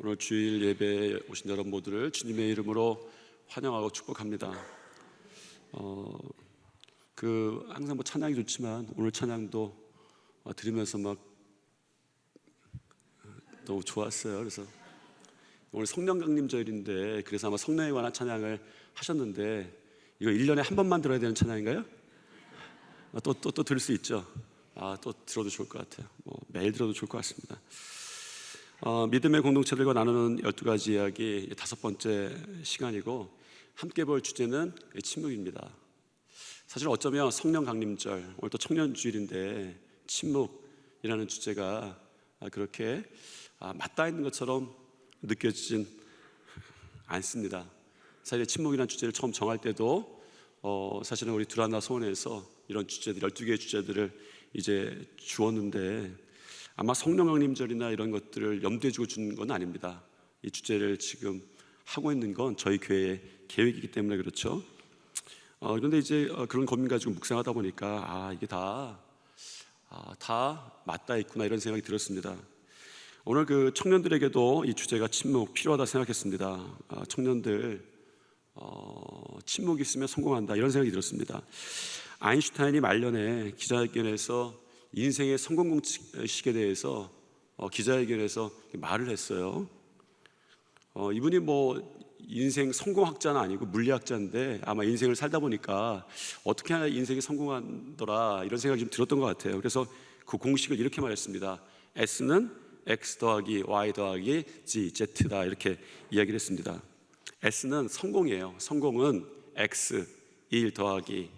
오늘 주일 예배에 오신 여러분 모두를 주님의 이름으로 환영하고 축복합니다. 항상 찬양이 좋지만 오늘 찬양도 들으면서 막 너무 좋았어요. 그래서 오늘 성령강림절인데 그래서 아마 성령에 관한 찬양을 하셨는데 이거 1년에 한 번만 들어야 되는 찬양인가요? 또 들을 수 있죠. 또 들어도 좋을 것 같아요. 매일 들어도 좋을 것 같습니다. 믿음의 공동체들과 나누는 12가지 이야기 5번째 시간이고, 함께 볼 주제는 침묵입니다. 사실 어쩌면 성령 강림절, 오늘 또 청년주일인데 침묵이라는 주제가 그렇게 맞닿아 있는 것처럼 느껴지진 않습니다. 사실 침묵이라는 주제를 처음 정할 때도 사실은 우리 두란나 소원에서 이런 주제들 12개의 주제들을 이제 주었는데, 아마 성령 강림절이나 이런 것들을 염두에 두고 준 건 아닙니다. 이 주제를 지금 하고 있는 건 저희 교회의 계획이기 때문에 그렇죠. 그런데 이제 그런 고민 가지고 묵상하다 보니까 이게 다 맞닿아 있구나 이런 생각이 들었습니다. 오늘 그 청년들에게도 이 주제가 침묵 필요하다 생각했습니다. 청년들 침묵이 있으면 성공한다 이런 생각이 들었습니다. 아인슈타인이 말년에 기자회견에서 인생의 성공 공식에 대해서 기자회견에서 말을 했어요. 이분이 인생 성공학자는 아니고 물리학자인데 아마 인생을 살다 보니까 어떻게 하냐 인생이 성공하더라 이런 생각이 좀 들었던 것 같아요. 그래서 그 공식을 이렇게 말했습니다. S는 X 더하기 Y 더하기 Z, Z다 이렇게 이야기를 했습니다. S는 성공이에요. 성공은 X, 1 더하기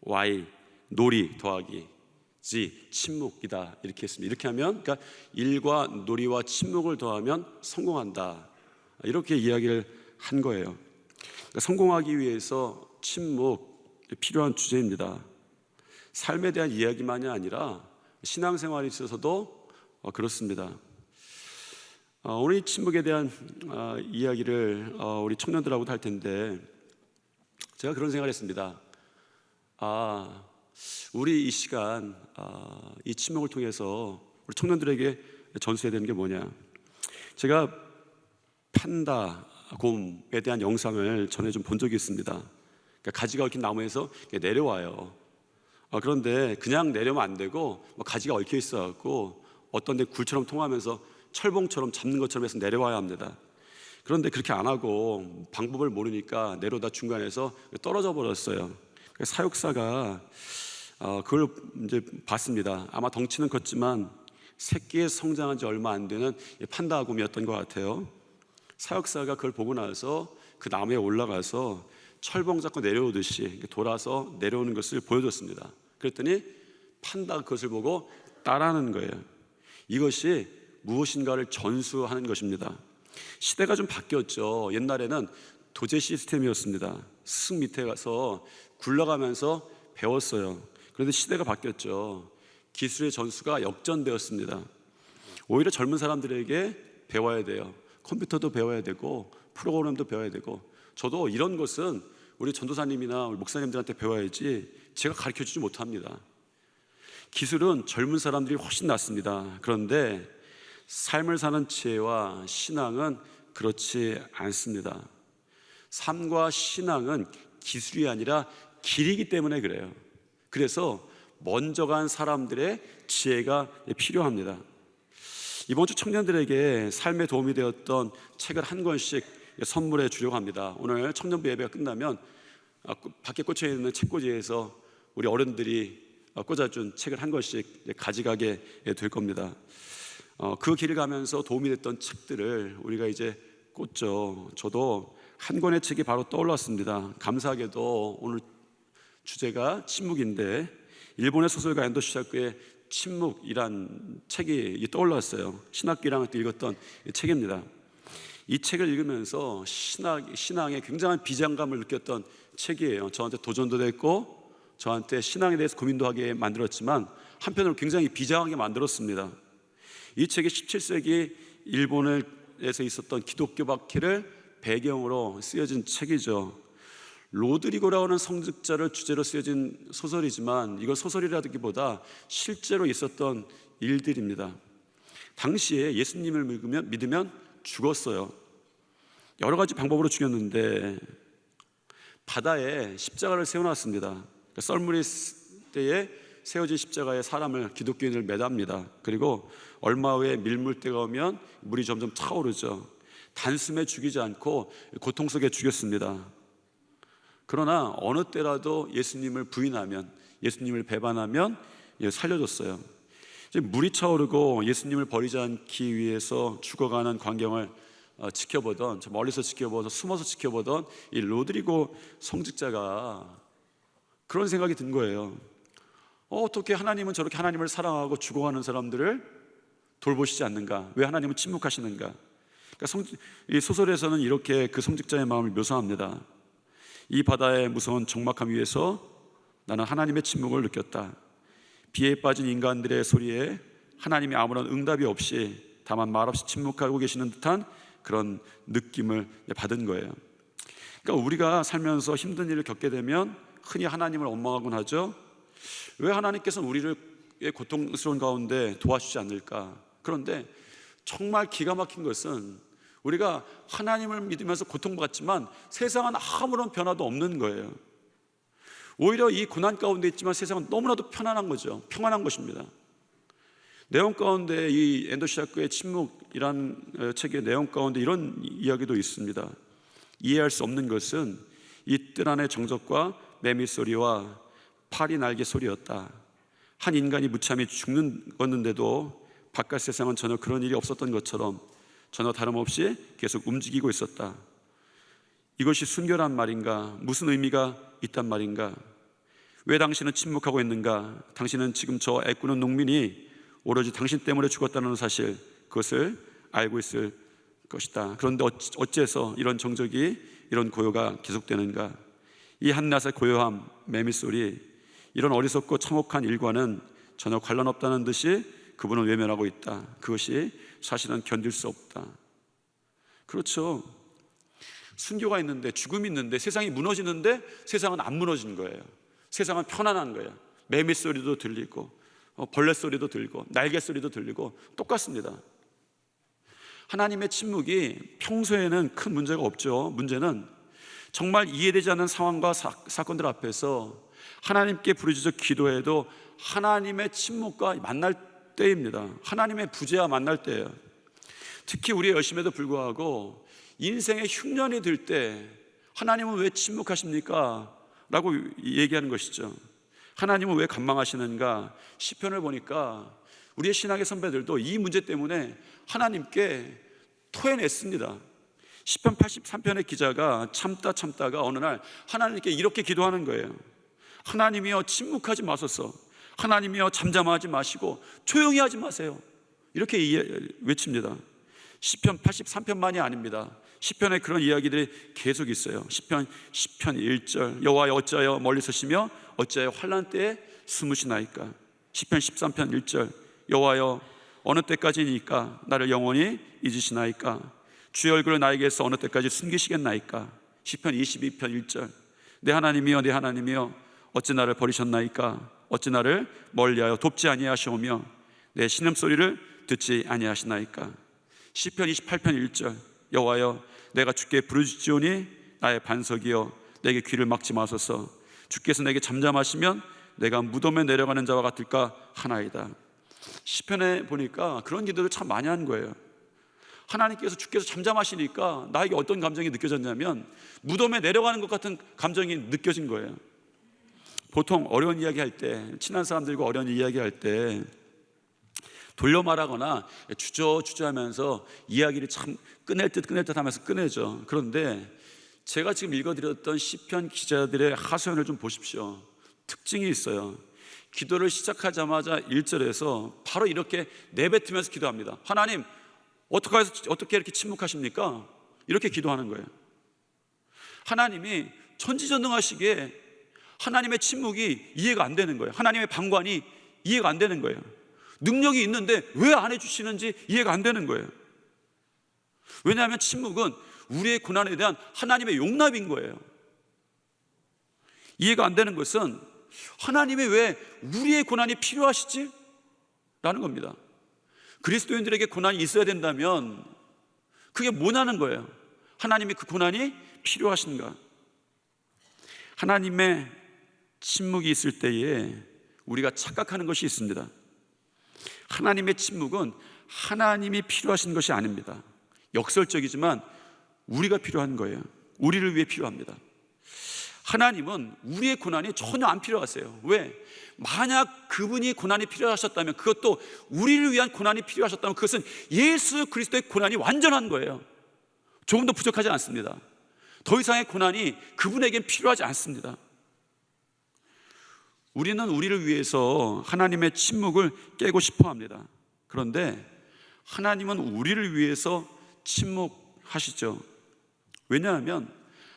Y, 놀이 더하기 Z, 침묵이다 이렇게 했습니다. 이렇게 하면 그러니까 일과 놀이와 침묵을 더하면 성공한다 이렇게 이야기를 한 거예요. 그러니까 성공하기 위해서 침묵 필요한 주제입니다. 삶에 대한 이야기만이 아니라 신앙생활에 있어서도 그렇습니다. 오늘 이 침묵에 대한 이야기를 우리 청년들하고도 할 텐데, 제가 그런 생각을 했습니다. 우리 이 시간 이 침묵을 통해서 우리 청년들에게 전수해야 되는 게 뭐냐, 제가 판다 곰에 대한 영상을 전에 좀 본 적이 있습니다. 그러니까 가지가 얽힌 나무에서 내려와요. 그런데 그냥 내려면 안 되고 가지가 얽혀 있어갖고 어떤 데 굴처럼 통하면서 철봉처럼 잡는 것처럼 해서 내려와야 합니다. 그런데 그렇게 안 하고 방법을 모르니까 내려오다 중간에서 떨어져 버렸어요. 사육사가 그걸 이제 봤습니다. 아마 덩치는 컸지만 새끼에 성장한 지 얼마 안 되는 판다곰이었던 것 같아요. 사육사가 그걸 보고 나서 그 나무에 올라가서 철봉 잡고 내려오듯이 돌아서 내려오는 것을 보여줬습니다. 그랬더니 판다가 그것을 보고 따라하는 거예요. 이것이 무엇인가를 전수하는 것입니다. 시대가 좀 바뀌었죠. 옛날에는 도제 시스템이었습니다. 스승 밑에 가서 굴러가면서 배웠어요. 그런데 시대가 바뀌었죠. 기술의 전수가 역전되었습니다. 오히려 젊은 사람들에게 배워야 돼요. 컴퓨터도 배워야 되고 프로그램도 배워야 되고, 저도 이런 것은 우리 전도사님이나 우리 목사님들한테 배워야지 제가 가르쳐주지 못합니다. 기술은 젊은 사람들이 훨씬 낫습니다. 그런데 삶을 사는 지혜와 신앙은 그렇지 않습니다. 삶과 신앙은 기술이 아니라 길이기 때문에 그래요. 그래서 먼저 간 사람들의 지혜가 필요합니다. 이번 주 청년들에게 삶에 도움이 되었던 책을 한 권씩 선물해 주려고 합니다. 오늘 청년부 예배가 끝나면 밖에 꽂혀 있는 책꽂이에서 우리 어른들이 꽂아준 책을 한 권씩 가져가게 될 겁니다. 그 길을 가면서 도움이 됐던 책들을 우리가 이제 꽂죠. 저도 한 권의 책이 바로 떠올랐습니다. 감사하게도 오늘 주제가 침묵인데 일본의 소설가 엔도 시사쿠의 침묵이란 책이 떠올랐어요. 신학교 1학년 때 읽었던 책입니다. 이 책을 읽으면서 신앙에 굉장한 비장감을 느꼈던 책이에요. 저한테 도전도 됐고 저한테 신앙에 대해서 고민도 하게 만들었지만 한편으로 굉장히 비장하게 만들었습니다. 이 책이 17세기 일본에서 있었던 기독교 박해를 배경으로 쓰여진 책이죠. 로드리고라는 성직자를 주제로 쓰여진 소설이지만 이걸 소설이라기보다 실제로 있었던 일들입니다. 당시에 예수님을 믿으면 죽었어요. 여러 가지 방법으로 죽였는데 바다에 십자가를 세워놨습니다. 그러니까 썰물이 때에 세워진 십자가에 사람을, 기독교인을 매답니다. 그리고 얼마 후에 밀물대가 오면 물이 점점 차오르죠. 단숨에 죽이지 않고 고통 속에 죽였습니다. 그러나 어느 때라도 예수님을 부인하면, 예수님을 배반하면 살려줬어요. 이제 물이 차오르고 예수님을 버리지 않기 위해서 죽어가는 광경을 지켜보던, 저 멀리서 지켜보던, 숨어서 지켜보던 이 로드리고 성직자가 그런 생각이 든 거예요. 어떻게 하나님은 저렇게 하나님을 사랑하고 죽어가는 사람들을 돌보시지 않는가? 왜 하나님은 침묵하시는가? 그러니까 이 소설에서는 이렇게 그 성직자의 마음을 묘사합니다. 이 바다의 무서운 적막함 위에서 나는 하나님의 침묵을 느꼈다. 비에 빠진 인간들의 소리에 하나님이 아무런 응답이 없이 다만 말없이 침묵하고 계시는 듯한 그런 느낌을 받은 거예요. 그러니까 우리가 살면서 힘든 일을 겪게 되면 흔히 하나님을 원망하곤 하죠. 왜 하나님께서는 우리를 고통스러운 가운데 도와주지 않을까? 그런데 정말 기가 막힌 것은 우리가 하나님을 믿으면서 고통받지만 세상은 아무런 변화도 없는 거예요. 오히려 이 고난 가운데 있지만 세상은 너무나도 편안한 거죠. 평안한 것입니다. 내용 가운데 이 엔도시아크의 침묵이란 책의 내용 가운데 이런 이야기도 있습니다. 이해할 수 없는 것은 이 뜰 안의 정적과 매미 소리와 파리 날개 소리였다. 한 인간이 무참히 죽었는데도 바깥 세상은 전혀 그런 일이 없었던 것처럼 전혀 다름없이 계속 움직이고 있었다. 이것이 순결한 말인가? 무슨 의미가 있단 말인가? 왜 당신은 침묵하고 있는가? 당신은 지금 저 애꾸는 농민이 오로지 당신 때문에 죽었다는 사실, 그것을 알고 있을 것이다. 그런데 어째서 이런 정적이, 이런 고요가 계속되는가? 이 한낮의 고요함, 매미소리, 이런 어리석고 참혹한 일과는 전혀 관련 없다는 듯이 그분은 외면하고 있다. 그것이 사실은 견딜 수 없다. 그렇죠. 순교가 있는데, 죽음이 있는데, 세상이 무너지는데 세상은 안 무너진 거예요. 세상은 편안한 거예요. 매미 소리도 들리고 벌레 소리도 들리고 날개 소리도 들리고 똑같습니다. 하나님의 침묵이 평소에는 큰 문제가 없죠. 문제는 정말 이해되지 않는 상황과 사건들 앞에서 하나님께 부르짖어 기도해도 하나님의 침묵과 만날 때입니다. 하나님의 부재와 만날 때예요. 특히 우리의 열심에도 불구하고 인생의 흉년이 들 때 하나님은 왜 침묵하십니까? 라고 얘기하는 것이죠. 하나님은 왜 간망하시는가? 시편을 보니까 우리의 신학의 선배들도 이 문제 때문에 하나님께 토해냈습니다. 시편 83편의 기자가 참다가 어느 날 하나님께 이렇게 기도하는 거예요. 하나님이여 침묵하지 마소서. 하나님이여 잠잠하지 마시고 조용히 하지 마세요. 이렇게 외칩니다. 시편 83편만이 아닙니다. 시편에 그런 이야기들이 계속 있어요. 시편 1절 여호와여 어찌하여 멀리 서시며 어찌하여 환난 때에 숨으시나이까. 시편 13편 1절 여호와여 어느 때까지니까 나를 영원히 잊으시나이까. 주의 얼굴을 나에게서 어느 때까지 숨기시겠나이까. 시편 22편 1절 내 하나님이여 내 하나님이여 어찌 나를 버리셨나이까. 어찌 나를 멀리하여 돕지 아니하시오며 내 신음소리를 듣지 아니하시나이까. 시편 28편 1절 여호와여 내가 주께 부르짖으오니 나의 반석이여 내게 귀를 막지 마소서. 주께서 내게 잠잠하시면 내가 무덤에 내려가는 자와 같을까 하나이다. 시편에 보니까 그런 기도를 참 많이 한 거예요. 주께서 잠잠하시니까 나에게 어떤 감정이 느껴졌냐면 무덤에 내려가는 것 같은 감정이 느껴진 거예요. 보통 어려운 이야기 할 때, 친한 사람들과 어려운 이야기 할 때 돌려 말하거나 주저하면서 이야기를 참 끝낼 듯 하면서 끝내죠. 그런데 제가 지금 읽어드렸던 시편 기자들의 하소연을 좀 보십시오. 특징이 있어요. 기도를 시작하자마자 1절에서 바로 이렇게 내뱉으면서 기도합니다. 하나님 어떻게 이렇게 침묵하십니까? 이렇게 기도하는 거예요. 하나님이 천지전능하시기에 하나님의 침묵이 이해가 안 되는 거예요. 하나님의 방관이 이해가 안 되는 거예요. 능력이 있는데 왜 안 해주시는지 이해가 안 되는 거예요. 왜냐하면 침묵은 우리의 고난에 대한 하나님의 용납인 거예요. 이해가 안 되는 것은 하나님이 왜 우리의 고난이 필요하시지? 라는 겁니다. 그리스도인들에게 고난이 있어야 된다면 그게 뭐냐는 거예요. 하나님이 그 고난이 필요하신가? 하나님의 침묵이 있을 때에 우리가 착각하는 것이 있습니다. 하나님의 침묵은 하나님이 필요하신 것이 아닙니다. 역설적이지만 우리가 필요한 거예요. 우리를 위해 필요합니다. 하나님은 우리의 고난이 전혀 안 필요하세요. 왜? 만약 그분이 고난이 필요하셨다면, 그것도 우리를 위한 고난이 필요하셨다면, 그것은 예수 그리스도의 고난이 완전한 거예요. 조금 더 부족하지 않습니다. 더 이상의 고난이 그분에겐 필요하지 않습니다. 우리는 우리를 위해서 하나님의 침묵을 깨고 싶어 합니다. 그런데 하나님은 우리를 위해서 침묵하시죠. 왜냐하면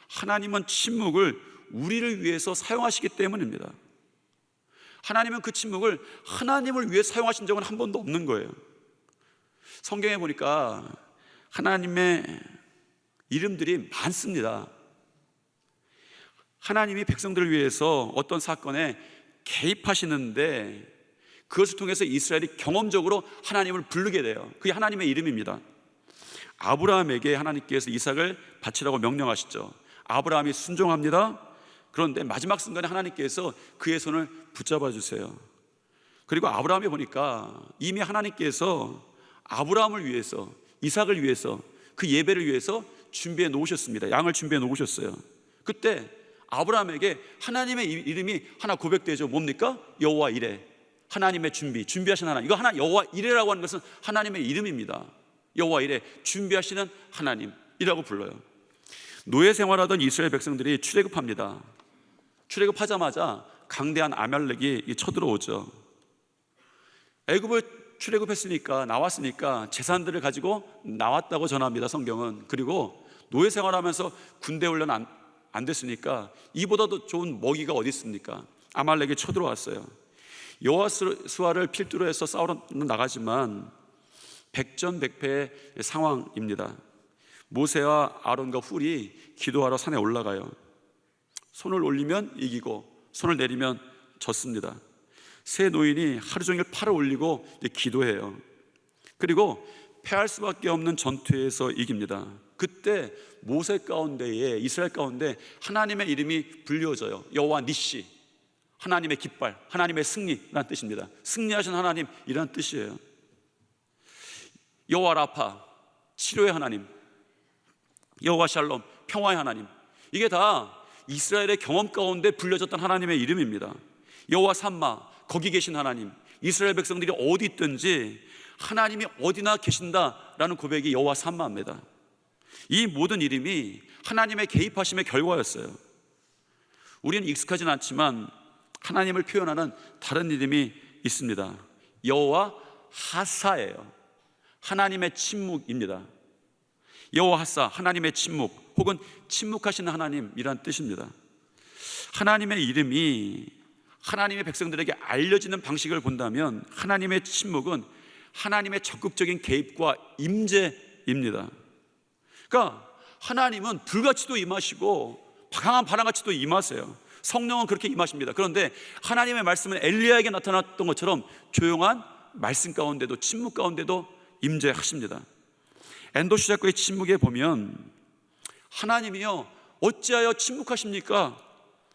하나님은 침묵을 우리를 위해서 사용하시기 때문입니다. 하나님은 그 침묵을 하나님을 위해 사용하신 적은 한 번도 없는 거예요. 성경에 보니까 하나님의 이름들이 많습니다. 하나님이 백성들을 위해서 어떤 사건에 개입하시는데 그것을 통해서 이스라엘이 경험적으로 하나님을 부르게 돼요. 그게 하나님의 이름입니다. 아브라함에게 하나님께서 이삭을 바치라고 명령하시죠. 아브라함이 순종합니다. 그런데 마지막 순간에 하나님께서 그의 손을 붙잡아 주세요. 그리고 아브라함에 보니까 이미 하나님께서 아브라함을 위해서, 이삭을 위해서, 그 예배를 위해서 준비해 놓으셨습니다. 양을 준비해 놓으셨어요. 그때 아브라함에게 하나님의 이름이 하나 고백되죠. 뭡니까? 여호와 이레. 하나님의 준비하신 하나님. 이거 하나 여호와 이레라고 하는 것은 하나님의 이름입니다. 여호와 이레, 준비하시는 하나님이라고 불러요. 노예 생활하던 이스라엘 백성들이 출애굽합니다. 출애굽하자마자 강대한 아말렉이 쳐들어오죠. 애굽을 출애굽했으니까, 나왔으니까 재산들을 가지고 나왔다고 전합니다, 성경은. 그리고 노예 생활하면서 군대 훈련 안 됐으니까 이보다도 좋은 먹이가 어디 있습니까? 아말렉이 쳐들어왔어요. 여호수아를 필두로 해서 싸우러 나가지만 백전백패의 상황입니다. 모세와 아론과 훌이 기도하러 산에 올라가요. 손을 올리면 이기고 손을 내리면 졌습니다. 세 노인이 하루 종일 팔을 올리고 기도해요. 그리고 패할 수밖에 없는 전투에서 이깁니다. 그때 모세 가운데에, 이스라엘 가운데 하나님의 이름이 불려져요. 여호와 니시, 하나님의 깃발, 하나님의 승리라는 뜻입니다. 승리하신 하나님이라는 뜻이에요. 여호와 라파, 치료의 하나님, 여호와 샬롬, 평화의 하나님. 이게 다 이스라엘의 경험 가운데 불려졌던 하나님의 이름입니다. 여호와 삼마, 거기 계신 하나님. 이스라엘 백성들이 어디 있든지 하나님이 어디나 계신다라는 고백이 여호와 삼마입니다. 이 모든 이름이 하나님의 개입하심의 결과였어요. 우리는 익숙하진 않지만 하나님을 표현하는 다른 이름이 있습니다. 여호와 하사예요. 하나님의 침묵입니다. 여호와 하사, 하나님의 침묵, 혹은 침묵하시는 하나님이란 뜻입니다. 하나님의 이름이 하나님의 백성들에게 알려지는 방식을 본다면 하나님의 침묵은 하나님의 적극적인 개입과 임재입니다. 그러니까 하나님은 불같이도 임하시고 강한 바람같이도 임하세요. 성령은 그렇게 임하십니다. 그런데 하나님의 말씀은 엘리야에게 나타났던 것처럼 조용한 말씀 가운데도, 침묵 가운데도 임재하십니다. 엔도시 작가의 침묵에 보면 하나님이여 어찌하여 침묵하십니까?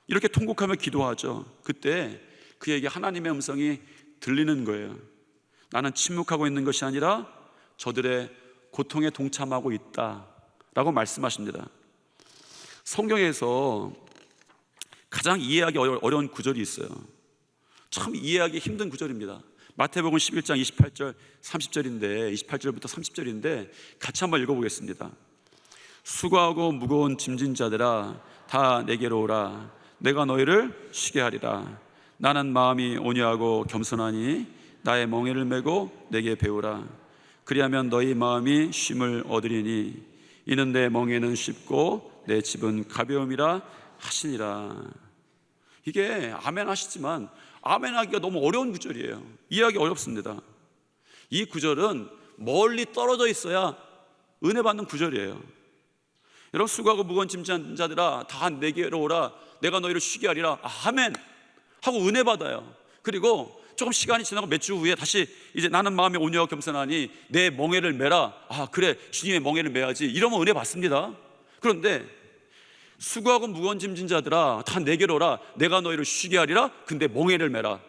이렇게 통곡하며 기도하죠. 그때 그에게 하나님의 음성이 들리는 거예요. 나는 침묵하고 있는 것이 아니라 저들의 고통에 동참하고 있다 라고 말씀하십니다. 성경에서 가장 이해하기 어려운 구절이 있어요. 참 이해하기 힘든 구절입니다. 마태복음 11장 28절 30절인데 28절부터 30절인데 같이 한번 읽어보겠습니다. 수고하고 무거운 짐진 자들아 다 내게로 오라. 내가 너희를 쉬게 하리라. 나는 마음이 온유하고 겸손하니 나의 멍에를 메고 내게 배우라. 그리하면 너희 마음이 쉼을 얻으리니 이는 내 멍에는 쉽고 내 집은 가벼움이라 하시니라. 이게 아멘 하시지만 아멘 하기가 너무 어려운 구절이에요. 이해하기 어렵습니다. 이 구절은 멀리 떨어져 있어야 은혜 받는 구절이에요. 여러분, 수고하고 무거운 짐진 자들아 다 내게로 오라. 내가 너희를 쉬게 하리라. 아멘 하고 은혜 받아요. 그리고 조금 시간이 지나고 몇 주 후에 다시 이제 나는 마음에 온유하고 겸손하니 내 멍에를 매라. 아 그래, 주님의 멍에를 매야지. 이러면 은혜 받습니다. 그런데 수고하고 무거운 짐진 자들아 다 내게로 오라. 내가 너희를 쉬게 하리라. 근데 멍에를 매라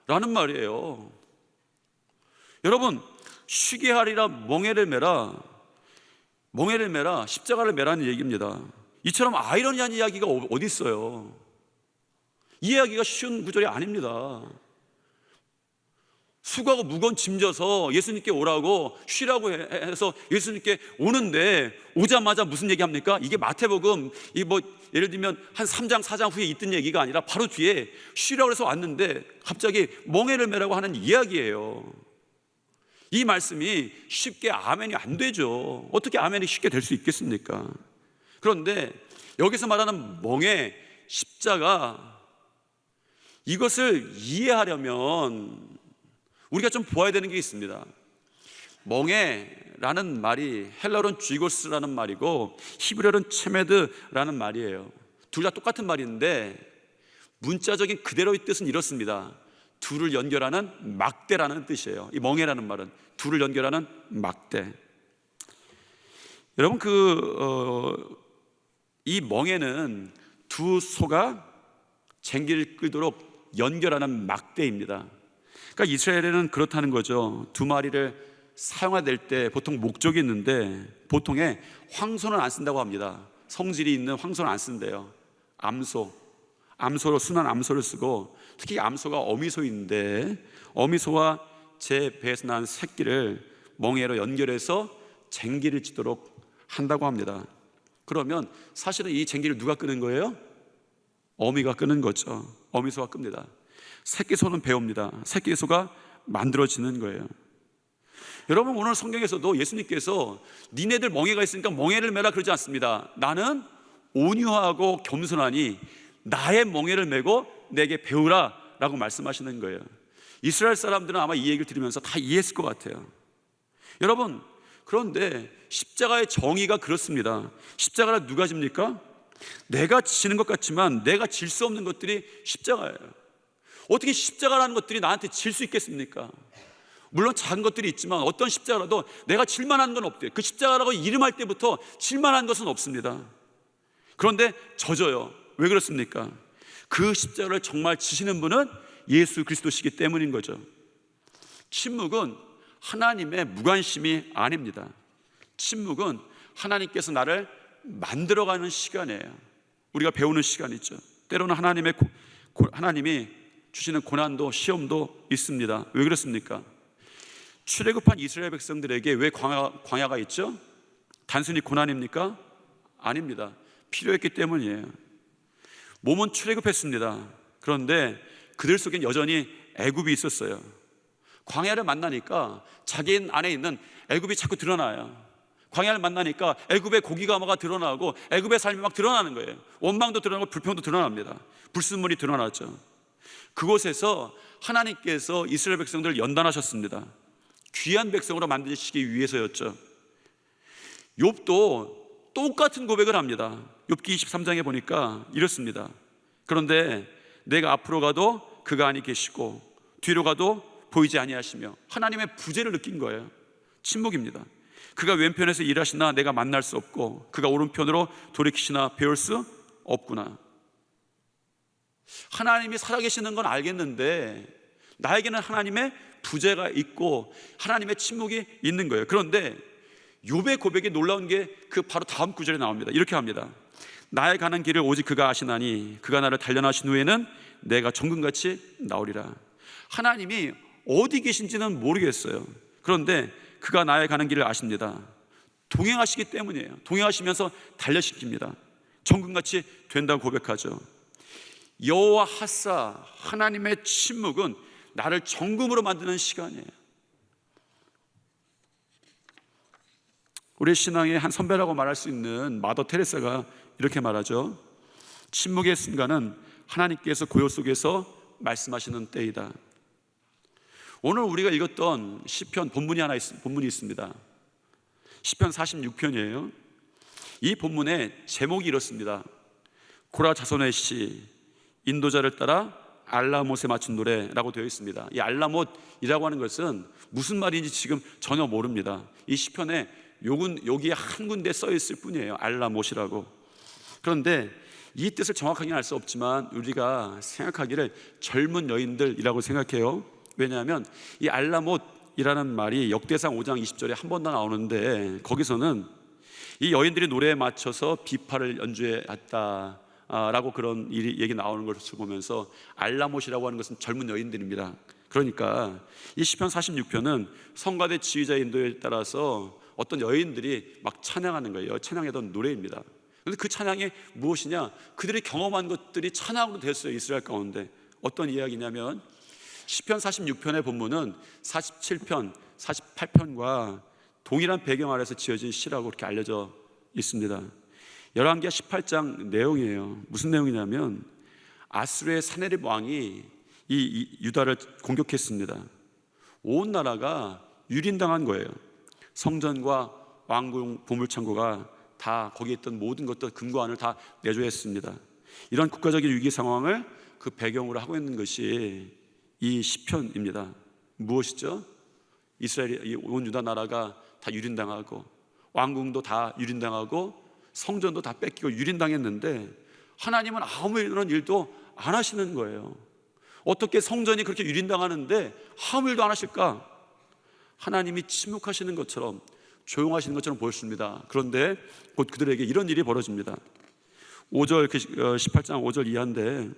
라는 말이에요. 여러분, 쉬게 하리라, 멍에를 매라, 멍에를 매라, 십자가를 매라는 얘기입니다. 이처럼 아이러니한 이야기가 어디 있어요? 이 이야기가 쉬운 구절이 아닙니다. 수고하고 무거운 짐져서 예수님께 오라고 쉬라고 해서 예수님께 오는데 오자마자 무슨 얘기합니까? 이게 마태복음 예를 들면 한 3장 4장 후에 있던 얘기가 아니라 바로 뒤에 쉬라고 해서 왔는데 갑자기 멍에를 매라고 하는 이야기예요. 이 말씀이 쉽게 아멘이 안 되죠. 어떻게 아멘이 쉽게 될 수 있겠습니까? 그런데 여기서 말하는 멍에, 십자가, 이것을 이해하려면 우리가 좀 보아야 되는 게 있습니다. 멍에라는 말이 헬라어로는 쥐고스라는 말이고 히브리어로는 체메드라는 말이에요. 둘 다 똑같은 말인데 문자적인 그대로의 뜻은 이렇습니다. 둘을 연결하는 막대라는 뜻이에요. 이 멍에라는 말은 둘을 연결하는 막대. 여러분, 이 멍에는 두 소가 쟁기를 끌도록 연결하는 막대입니다. 그러니까 이스라엘에는 그렇다는 거죠. 두 마리를 사용할 때 보통 목적이 있는데 보통에 황소는 안 쓴다고 합니다. 성질이 있는 황소는 안 쓴대요. 암소로, 순한 암소를 쓰고, 특히 암소가 어미소인데 어미소와 제 배에서 난 새끼를 멍에로 연결해서 쟁기를 치도록 한다고 합니다. 그러면 사실은 이 쟁기를 누가 끄는 거예요? 어미가 끄는 거죠. 어미소가 끕니다. 새끼소는 배웁니다. 새끼소가 만들어지는 거예요. 여러분, 오늘 성경에서도 예수님께서 니네들 멍에가 있으니까 멍에를 매라 그러지 않습니다. 나는 온유하고 겸손하니 나의 멍에를 메고 내게 배우라 라고 말씀하시는 거예요. 이스라엘 사람들은 아마 이 얘기를 들으면서 다 이해했을 것 같아요. 여러분, 그런데 십자가의 정의가 그렇습니다. 십자가를 누가 집니까? 내가 지는 것 같지만 내가 질 수 없는 것들이 십자가예요. 어떻게 십자가라는 것들이 나한테 질 수 있겠습니까? 물론 작은 것들이 있지만 어떤 십자가라도 내가 질만한 건 없대요. 그 십자가라고 이름할 때부터 질만한 것은 없습니다. 그런데 져져요. 왜 그렇습니까? 그 십자가를 정말 지시는 분은 예수 그리스도시기 때문인 거죠. 침묵은 하나님의 무관심이 아닙니다. 침묵은 하나님께서 나를 만들어가는 시간이에요. 우리가 배우는 시간이죠. 때로는 하나님이 주시는 고난도 시험도 있습니다. 왜 그렇습니까? 출애굽한 이스라엘 백성들에게 왜 광야가 있죠? 단순히 고난입니까? 아닙니다. 필요했기 때문이에요. 몸은 출애굽했습니다. 그런데 그들 속엔 여전히 애굽이 있었어요. 광야를 만나니까 자기 안에 있는 애굽이 자꾸 드러나요. 광야를 만나니까 애굽의 고기가마가 드러나고 애굽의 삶이 막 드러나는 거예요. 원망도 드러나고 불평도 드러납니다. 불순물이 드러나죠. 그곳에서 하나님께서 이스라엘 백성들을 연단하셨습니다. 귀한 백성으로 만드시기 위해서였죠. 욥도 똑같은 고백을 합니다. 욥기 23장에 보니까 이렇습니다. 그런데 내가 앞으로 가도 그가 아니 계시고 뒤로 가도 보이지 아니하시며, 하나님의 부재를 느낀 거예요. 침묵입니다. 그가 왼편에서 일하시나 내가 만날 수 없고 그가 오른편으로 돌이키시나 배울 수 없구나. 하나님이 살아계시는 건 알겠는데 나에게는 하나님의 부재가 있고 하나님의 침묵이 있는 거예요. 그런데 욥의 고백이 놀라운 게 그 바로 다음 구절에 나옵니다. 이렇게 합니다. 나의 가는 길을 오직 그가 아시나니 그가 나를 단련하신 후에는 내가 정금같이 나오리라. 하나님이 어디 계신지는 모르겠어요. 그런데 그가 나의 가는 길을 아십니다. 동행하시기 때문이에요. 동행하시면서 단련시킵니다. 정금같이 된다고 고백하죠. 여호와 하사, 하나님의 침묵은 나를 정금으로 만드는 시간이에요. 우리 신앙의 한 선배라고 말할 수 있는 마더 테레사가 이렇게 말하죠. 침묵의 순간은 하나님께서 고요 속에서 말씀하시는 때이다. 오늘 우리가 읽었던 시편 본문이 있습니다. 시편 46편이에요. 이 본문의 제목이 이렇습니다. 고라 자손의 시, 인도자를 따라 알라못에 맞춘 노래라고 되어 있습니다. 이 알라못이라고 하는 것은 무슨 말인지 지금 전혀 모릅니다. 이 시편에 여기에 한 군데 써 있을 뿐이에요. 알라못이라고. 그런데 이 뜻을 정확하게 알 수 없지만 우리가 생각하기를 젊은 여인들이라고 생각해요. 왜냐하면 이 알라못이라는 말이 역대상 5장 20절에 한 번 더 나오는데, 거기서는 이 여인들이 노래에 맞춰서 비파를 연주해왔다 라고 그런 얘기 나오는 것을 보면서 알라못이라고 하는 것은 젊은 여인들입니다. 그러니까 이 시편 46편은 성가대 지휘자 인도에 따라서 어떤 여인들이 막 찬양하는 거예요. 찬양하던 노래입니다. 그런데 그 찬양이 무엇이냐? 그들이 경험한 것들이 찬양으로 됐어요. 이스라엘 가운데. 어떤 이야기냐면 시편 46편의 본문은 47편, 48편과 동일한 배경 아래서 지어진 시라고 그렇게 알려져 있습니다. 열왕기하 18장 내용이에요. 무슨 내용이냐면 아수르의 사네립 왕이 이 유다를 공격했습니다. 온 나라가 유린당한 거예요. 성전과 왕궁 보물창고가 다 거기에 있던 모든 것들, 금과 안을 다 내조했습니다. 이런 국가적인 위기 상황을 그 배경으로 하고 있는 것이 이 시편입니다. 무엇이죠? 이스라엘이, 온 유다 나라가 다 유린당하고 왕궁도 다 유린당하고 성전도 다 뺏기고 유린당했는데 하나님은 아무 이런 일도 안 하시는 거예요. 어떻게 성전이 그렇게 유린당하는데 아무 일도 안 하실까? 하나님이 침묵하시는 것처럼, 조용하시는 것처럼 보였습니다. 그런데 곧 그들에게 이런 일이 벌어집니다. 5절, 18장 5절 이하인데,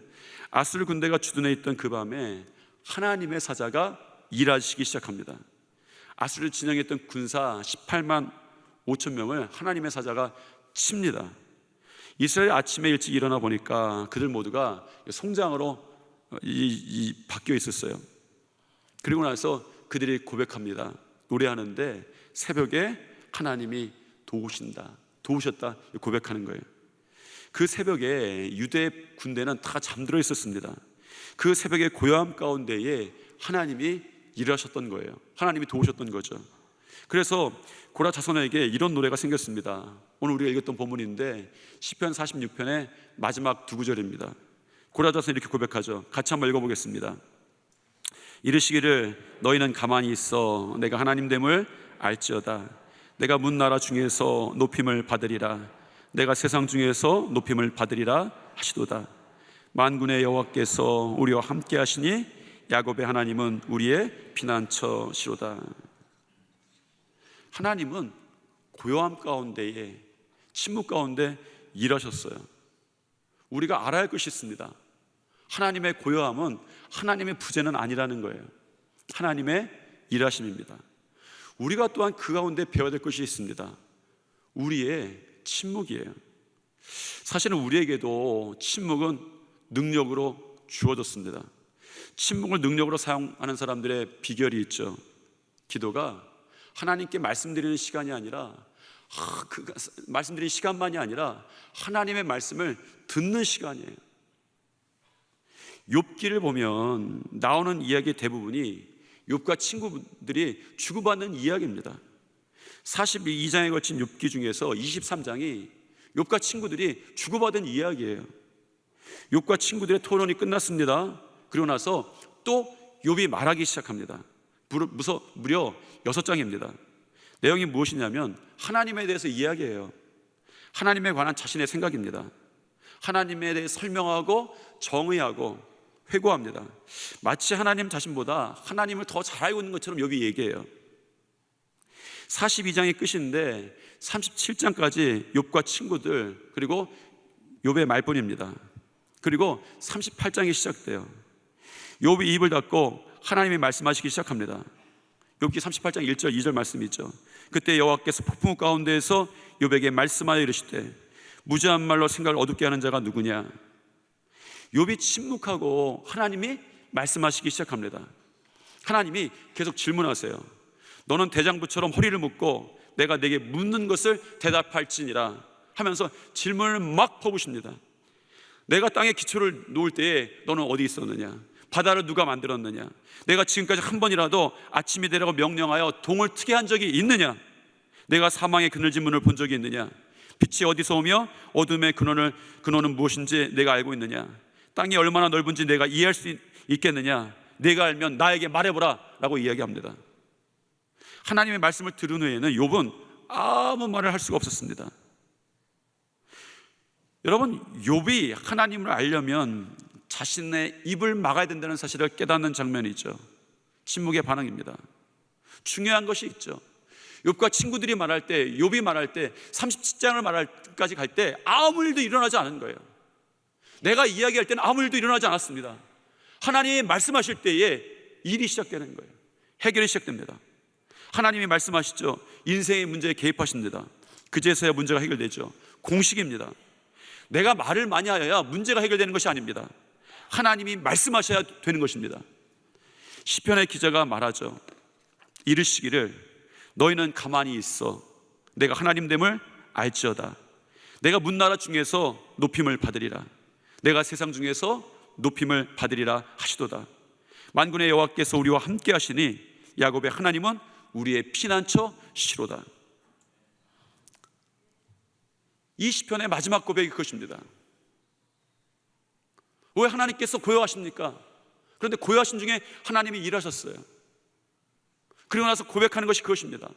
아수르 군대가 주둔해 있던 그 밤에 하나님의 사자가 일하시기 시작합니다. 아수르 진영했던 군사 18만 5천 명을 하나님의 사자가 칩니다. 이스라엘 아침에 일찍 일어나 보니까 그들 모두가 송장으로 바뀌어 있었어요. 그리고 나서 그들이 고백합니다. 노래하는데 새벽에 하나님이 도우셨다 고백하는 거예요. 그 새벽에 유대 군대는 다 잠들어 있었습니다. 그 새벽의 고요함 가운데에 하나님이 일하셨던 거예요. 하나님이 도우셨던 거죠. 그래서 고라 자손에게 이런 노래가 생겼습니다. 오늘 우리가 읽었던 본문인데 시편 46편의 마지막 두 구절입니다. 고라 자손이 이렇게 고백하죠. 같이 한번 읽어보겠습니다. 이르시기를 너희는 가만히 있어 내가 하나님됨을 알지어다. 내가 문나라 중에서 높임을 받으리라. 내가 세상 중에서 높임을 받으리라 하시도다. 만군의 여호와께서 우리와 함께 하시니 야곱의 하나님은 우리의 피난처시로다. 하나님은 고요함 가운데에, 침묵 가운데 일하셨어요. 우리가 알아야 할 것이 있습니다. 하나님의 고요함은 하나님의 부재는 아니라는 거예요. 하나님의 일하심입니다. 우리가 또한 그 가운데 배워야 될 것이 있습니다. 우리의 침묵이에요. 사실은 우리에게도 침묵은 능력으로 주어졌습니다. 침묵을 능력으로 사용하는 사람들의 비결이 있죠. 기도가 하나님께 말씀드리는 시간이 아니라 말씀드리는 시간만이 아니라 하나님의 말씀을 듣는 시간이에요. 욥기를 보면 나오는 이야기의 대부분이 욥과 친구들이 주고받는 이야기입니다. 42장에 걸친 욥기 중에서 23장이 욥과 친구들이 주고받은 이야기예요. 욥과 친구들의 토론이 끝났습니다. 그리고 나서 또 욥이 말하기 시작합니다. 무려 6장입니다. 내용이 무엇이냐면 하나님에 대해서 이야기해요. 하나님에 관한 자신의 생각입니다. 하나님에 대해 설명하고 정의하고 회고합니다. 마치 하나님 자신보다 하나님을 더 잘 알고 있는 것처럼 욥이 얘기해요. 42장이 끝인데 37장까지 욥과 친구들, 그리고 욥의 말뿐입니다. 그리고 38장이 시작돼요. 욥이 입을 닫고 하나님이 말씀하시기 시작합니다. 욥기 38장 1절 2절 말씀이 있죠. 그때 여호와께서 폭풍 가운데에서 욥에게 말씀하여 이르시되 무지한 말로 생각을 어둡게 하는 자가 누구냐. 욥이 침묵하고 하나님이 말씀하시기 시작합니다. 하나님이 계속 질문하세요. 너는 대장부처럼 허리를 묶고 내가 내게 묻는 것을 대답할지니라 하면서 질문을 막 퍼부십니다. 내가 땅에 기초를 놓을 때에 너는 어디 있었느냐? 바다를 누가 만들었느냐? 내가 지금까지 한 번이라도 아침이 되라고 명령하여 동을 트게 한 적이 있느냐? 내가 사망의 그늘진 문을 본 적이 있느냐? 빛이 어디서 오며 어둠의 근원은 무엇인지 내가 알고 있느냐? 땅이 얼마나 넓은지 내가 이해할 수 있겠느냐? 내가 알면 나에게 말해보라 라고 이야기합니다. 하나님의 말씀을 들은 후에는 욥은 아무 말을 할 수가 없었습니다. 여러분, 욥이 하나님을 알려면 자신의 입을 막아야 된다는 사실을 깨닫는 장면이죠. 침묵의 반응입니다. 중요한 것이 있죠. 욥과 친구들이 말할 때, 욥이 말할 때, 37장을 말할까지 갈 때 아무 일도 일어나지 않은 거예요. 내가 이야기할 때는 아무 일도 일어나지 않았습니다. 하나님이 말씀하실 때에 일이 시작되는 거예요. 해결이 시작됩니다. 하나님이 말씀하시죠. 인생의 문제에 개입하십니다. 그제서야 문제가 해결되죠. 공식입니다. 내가 말을 많이 하여야 문제가 해결되는 것이 아닙니다. 하나님이 말씀하셔야 되는 것입니다. 시편의 기자가 말하죠. 이르시기를 너희는 가만히 있어 내가 하나님됨을 알지어다. 내가 문나라 중에서 높임을 받으리라. 내가 세상 중에서 높임을 받으리라 하시도다. 만군의 여호와께서 우리와 함께 하시니 야곱의 하나님은 우리의 피난처 시로다. 이 시편의 마지막 고백이 그것입니다. 왜 하나님께서 고요하십니까? 그런데 고요하신 중에 하나님이 일하셨어요. 그리고 나서 고백하는 것이 그것입니다.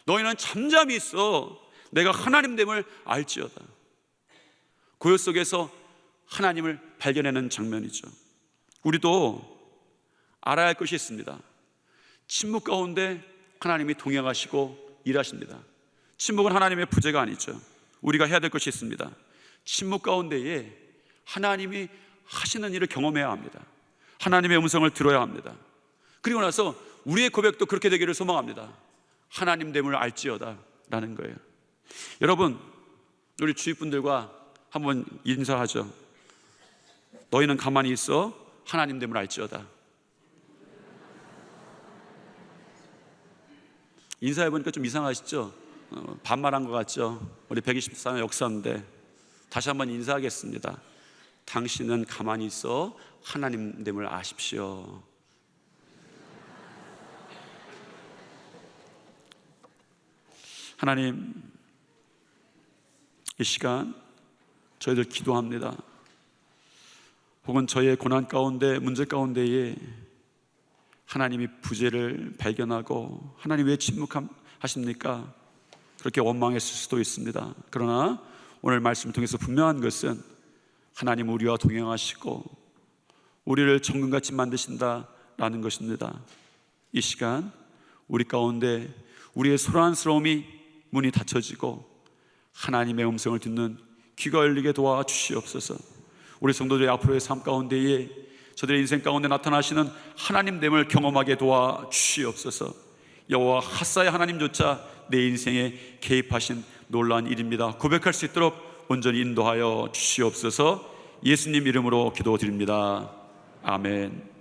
너희는 잠잠히 있어 내가 하나님됨을 알지어다. 고요 속에서 하나님을 발견하는 장면이죠. 우리도 알아야 할 것이 있습니다. 침묵 가운데 하나님이 동행하시고 일하십니다. 침묵은 하나님의 부재가 아니죠. 우리가 해야 될 것이 있습니다. 침묵 가운데에 하나님이 하시는 일을 경험해야 합니다. 하나님의 음성을 들어야 합니다. 그리고 나서 우리의 고백도 그렇게 되기를 소망합니다. 하나님됨을 알지어다 라는 거예요. 여러분, 우리 주위 분들과 한번 인사하죠. 너희는 가만히 있어 하나님됨을 알지어다. 인사해보니까 좀 이상하시죠? 반말한 것 같죠? 우리 124년 역사인데 다시 한번 인사하겠습니다. 당신은 가만히 있어 하나님됨을 아십시오. 하나님, 이 시간 저희들 기도합니다. 혹은 저희의 고난 가운데, 문제 가운데에 하나님이 부재를 발견하고 하나님 왜 침묵하십니까? 그렇게 원망했을 수도 있습니다. 그러나 오늘 말씀을 통해서 분명한 것은 하나님 우리와 동행하시고 우리를 정금같이 만드신다라는 것입니다. 이 시간 우리 가운데 우리의 소란스러움이 문이 닫혀지고 하나님의 음성을 듣는 귀가 열리게 도와주시옵소서. 우리 성도들의 앞으로의 삶 가운데에 저들의 인생 가운데 나타나시는 하나님됨을 경험하게 도와주시옵소서. 여호와 핫사의 하나님조차 내 인생에 개입하신 놀라운 일입니다. 고백할 수 있도록 온전히 인도하여 주시옵소서. 예수님 이름으로 기도드립니다. 아멘.